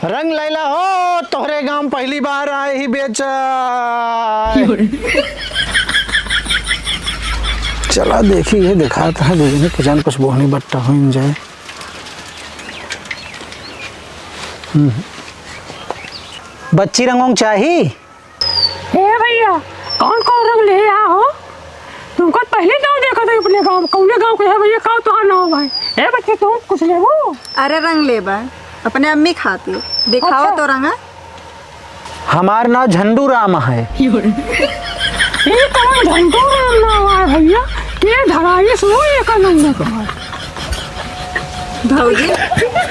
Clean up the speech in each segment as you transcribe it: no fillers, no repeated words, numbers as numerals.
रंग लैला हो तोहरे गांव पहली बार आए ही बेच। चला देखी है दिखाता है दूसरे के जान कुछ बोहनी बट्टा हो जाए। बच्ची रंगों चाहिए। हे भैया कौन कौन रंग ले आया हो? तुमको पहले गांव देखा था अपने गांव कौने गांव के है भैया गांव तो ना हो भाई। हे बच्चे तुम कुछ ले वो। अरे रंग ले बा अपने अम्मी खाती दिखाओ। अच्छा। तो रंग हमार नाम झंडू राम है। ये कौन झंडू राम नाम है भैया? के धराई सो ये का नाम है भौजी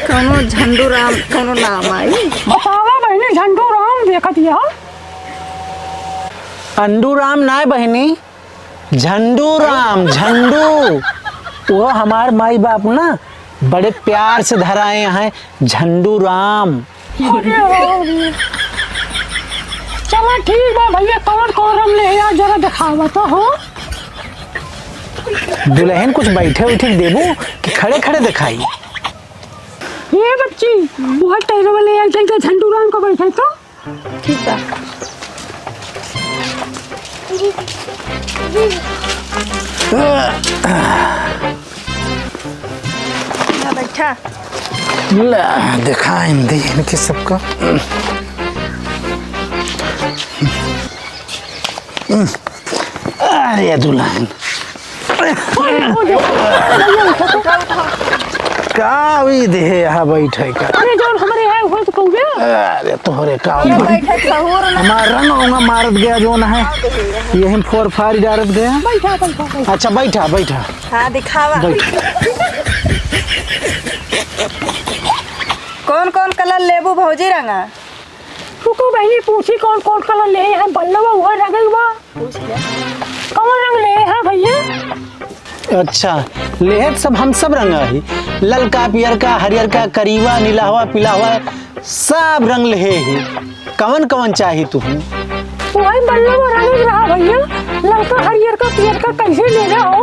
कौनो झंडू राम कौनो नाम आई बतावा बहनी। झंडू राम देखा दिया अंडू राम ना बहनी झंडू राम झंडू वो हमार माई बाप ना बड़े प्यार से धराए हैं झंडू राम। चलो ठीक है भैया कौन कौन रंग ले आया जरा दिखावा तो हो। दुल्हन कुछ बैठे उठे देबू कि खड़े खड़े दिखाई। ये बच्ची बहुत टाइम वाले यार के झंडू राम को बैठे तो ठीक है। बैठा ला दिखाएं दे इनके सबका। अरे दुल्हन का भी दे यहाँ बैठे का। अरे जो हमारे है वो तो कहूँगे। अरे तोहरे का बैठे सहूर ना हमारा रंग होगा मारत गया जो ना है यही फोर फार डारत गया। बैठा बैठा अच्छा बैठा बैठा। हाँ दिखावा। कौन कौन कलर लेबू भौजी रंगा? रुको बहनी पूछी कौन कौन कलर ले हैं बल्लवा हुआ रंगवा पूछ ले कौन रंग ले हैं भैया? अच्छा लेहत सब हम सब रंग है ललका पियर का हरियर का करीवा नीला हुआ पीला हुआ सब रंग ले ही। कौन कौन चाहिए तू? वही बल्लवा रंग रहा भैया ललका हरियर का पियर का कैसे ले रहा हो?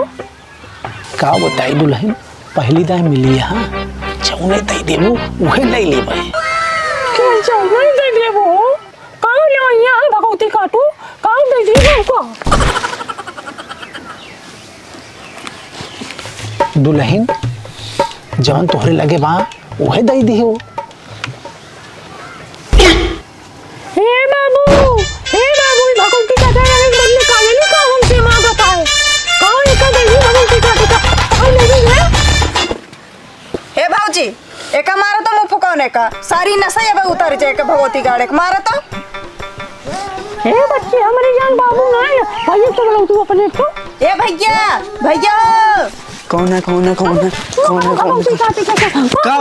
का बताई दुल्हन पहली दाई मिली यहाँ चौने तई देबू वही ले लेबै। क्या चाहिए दे दे वो कौन ले यहाँ भगवती काटू कौन दे दी हमको? दुल्हन जवन तोहरे लगे बा वही दई दी हो। हे बाबू भगवती काटा रंग बदले काले नहीं का हमसे मांगता है कौन का दे दी भगवती काटा कौन ले दी है? हे भौजी एका मारो तो मुँह फुकाने का सारी नशा ये उतर जाए के भगवती गाड़े के मारो तो। हे बच्ची हमारी जान बाबू ना है भैया तो बोलो तू अपने को। ए भैया भैया कौन है कौन है कौन है कौन है कौन है का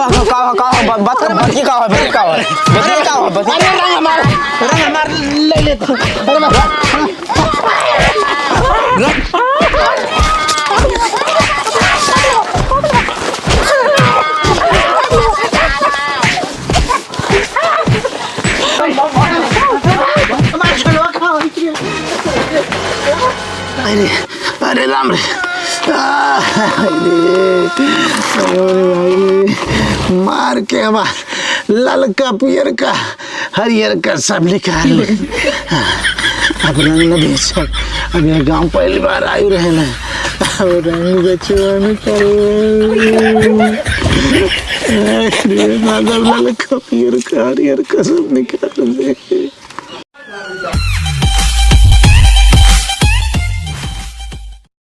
बात कर बात की का है का है बदल का है बदल रंग हमार ले ले अरे अरे राम रे मार के हमार ललका पियर का हरियर का सब निकाल। अब रंग न बेच अब यह गांव पहली बार आयु रहे ना और रंग बेचवा निकाल ललका पियर का हरियर का सब निकाल दे।